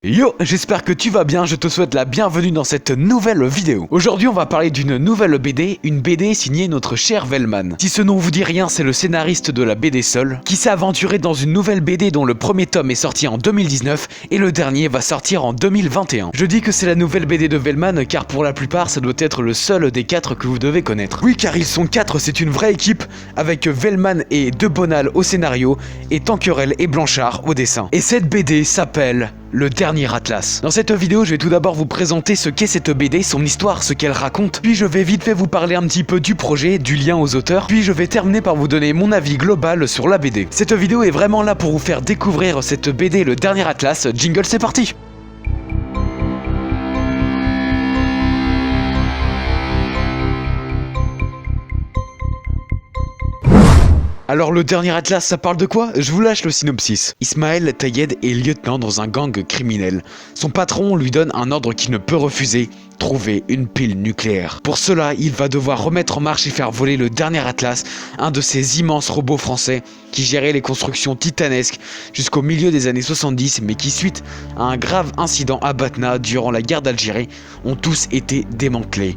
Yo, j'espère que tu vas bien, je te souhaite la bienvenue dans cette nouvelle vidéo. Aujourd'hui on va parler d'une nouvelle BD, une BD signée notre cher Velman. Si ce nom vous dit rien, c'est le scénariste de la BD Sol, qui s'est aventuré dans une nouvelle BD dont le premier tome est sorti en 2019 et le dernier va sortir en 2021. Je dis que c'est la nouvelle BD de Velman car pour la plupart ça doit être le seul des 4 que vous devez connaître. Oui car ils sont 4, c'est une vraie équipe avec Velman et De Bonal au scénario et Tanquerel et Blanchard au dessin. Et cette BD s'appelle Le Dernier Atlas. Dans cette vidéo, je vais tout d'abord vous présenter ce qu'est cette BD, son histoire, ce qu'elle raconte, puis je vais vite fait vous parler un petit peu du projet, du lien aux auteurs, puis je vais terminer par vous donner mon avis global sur la BD. Cette vidéo est vraiment là pour vous faire découvrir cette BD Le Dernier Atlas. Jingle, c'est parti! Alors le dernier Atlas, ça parle de quoi? Je vous lâche le synopsis. Ismaël Tayed est lieutenant dans un gang criminel. Son patron lui donne un ordre qu'il ne peut refuser, trouver une pile nucléaire. Pour cela, il va devoir remettre en marche et faire voler le dernier Atlas, un de ces immenses robots français qui gérait les constructions titanesques jusqu'au milieu des années 70, mais qui suite à un grave incident à Batna durant la guerre d'Algérie, ont tous été démantelés.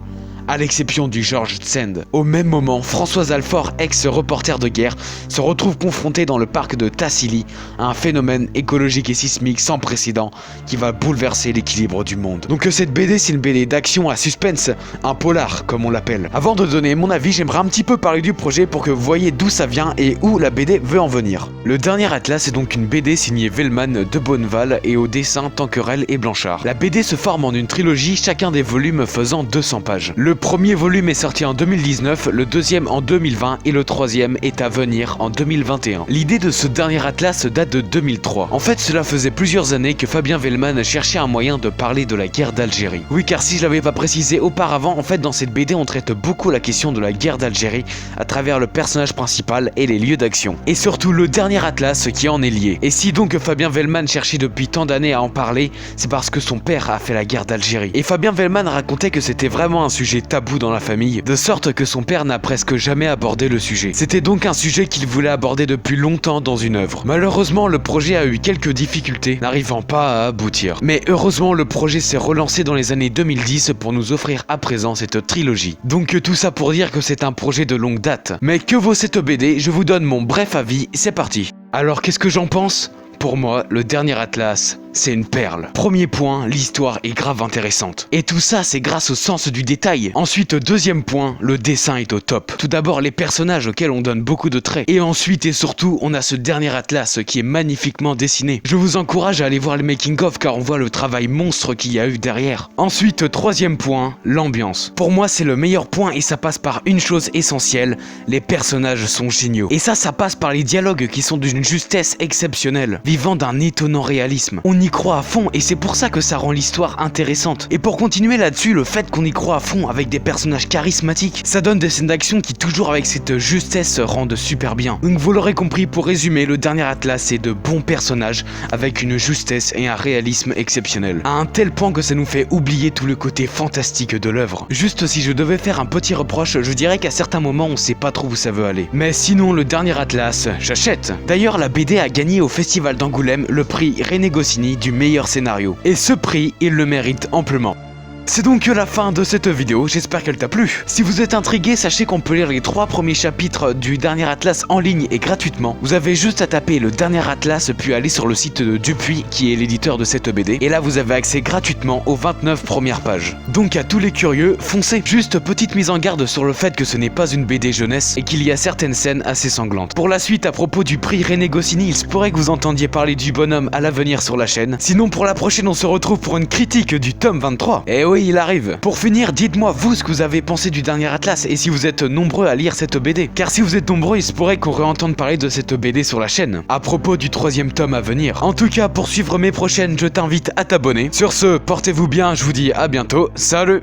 À l'exception du George Sand. Au même moment, Françoise Alfort, ex-reporter de guerre, se retrouve confrontée dans le parc de Tassili à un phénomène écologique et sismique sans précédent qui va bouleverser l'équilibre du monde. Donc cette BD, c'est une BD d'action à suspense, un polar comme on l'appelle. Avant de donner mon avis, j'aimerais un petit peu parler du projet pour que vous voyez d'où ça vient et où la BD veut en venir. Le Dernier Atlas est donc une BD signée Velman, De Bonneval et au dessin Tanquerel et Blanchard. La BD se forme en une trilogie, chacun des volumes faisant 200 pages. Le premier volume est sorti en 2019, le deuxième en 2020 et le troisième est à venir en 2021. L'idée de ce Dernier Atlas date de 2003. En fait, cela faisait plusieurs années que Fabien Velman cherchait un moyen de parler de la guerre d'Algérie. Oui, car si je l'avais pas précisé auparavant, en fait dans cette BD on traite beaucoup la question de la guerre d'Algérie à travers le personnage principal et les lieux d'action. Et surtout le Dernier Atlas qui en est lié. Et si donc Fabien Velman cherchait depuis tant d'années à en parler, c'est parce que son père a fait la guerre d'Algérie. Et Fabien Velman racontait que c'était vraiment un sujet tabou dans la famille, de sorte que son père n'a presque jamais abordé le sujet. C'était donc un sujet qu'il voulait aborder depuis longtemps dans une œuvre. Malheureusement, le projet a eu quelques difficultés, n'arrivant pas à aboutir. Mais heureusement, le projet s'est relancé dans les années 2010 pour nous offrir à présent cette trilogie. Donc tout ça pour dire que c'est un projet de longue date. Mais que vaut cette BD? Je vous donne mon bref avis, c'est parti. Alors qu'est-ce que j'en pense? Pour moi, le Dernier Atlas, c'est une perle. Premier point, l'histoire est grave intéressante. Et tout ça, c'est grâce au sens du détail. Ensuite, deuxième point, le dessin est au top. Tout d'abord, les personnages auxquels on donne beaucoup de traits. Et ensuite et surtout, on a ce Dernier Atlas qui est magnifiquement dessiné. Je vous encourage à aller voir le making-of car on voit le travail monstre qu'il y a eu derrière. Ensuite, troisième point, l'ambiance. Pour moi, c'est le meilleur point et ça passe par une chose essentielle, les personnages sont géniaux. Et ça passe par les dialogues qui sont d'une justesse exceptionnelle, vivant d'un étonnant réalisme. On y croit à fond et c'est pour ça que ça rend l'histoire intéressante. Et pour continuer là-dessus, le fait qu'on y croit à fond avec des personnages charismatiques, ça donne des scènes d'action qui toujours avec cette justesse rendent super bien. Donc vous l'aurez compris, pour résumer, le Dernier Atlas c'est de bons personnages avec une justesse et un réalisme exceptionnel. À un tel point que ça nous fait oublier tout le côté fantastique de l'œuvre. Juste si je devais faire un petit reproche, je dirais qu'à certains moments on sait pas trop où ça veut aller. Mais sinon le Dernier Atlas, j'achète. D'ailleurs la BD a gagné au festival d'Angoulême le prix René Goscinny du meilleur scénario. Et ce prix, il le mérite amplement. C'est donc la fin de cette vidéo, j'espère qu'elle t'a plu. Si vous êtes intrigué, sachez qu'on peut lire les 3 premiers chapitres du Dernier Atlas en ligne et gratuitement. Vous avez juste à taper le Dernier Atlas puis aller sur le site de Dupuis qui est l'éditeur de cette BD. Et là vous avez accès gratuitement aux 29 premières pages. Donc à tous les curieux, foncez. Juste petite mise en garde sur le fait que ce n'est pas une BD jeunesse et qu'il y a certaines scènes assez sanglantes. Pour la suite, à propos du prix René Goscinny, il se pourrait que vous entendiez parler du bonhomme à l'avenir sur la chaîne. Sinon pour la prochaine on se retrouve pour une critique du tome 23. Et oui, il arrive. Pour finir, dites-moi vous ce que vous avez pensé du Dernier Atlas et si vous êtes nombreux à lire cette BD. Car si vous êtes nombreux, il se pourrait qu'on réentende parler de cette BD sur la chaîne. À propos du 3e tome à venir. En tout cas, pour suivre mes prochaines, je t'invite à t'abonner. Sur ce, portez-vous bien, je vous dis à bientôt. Salut!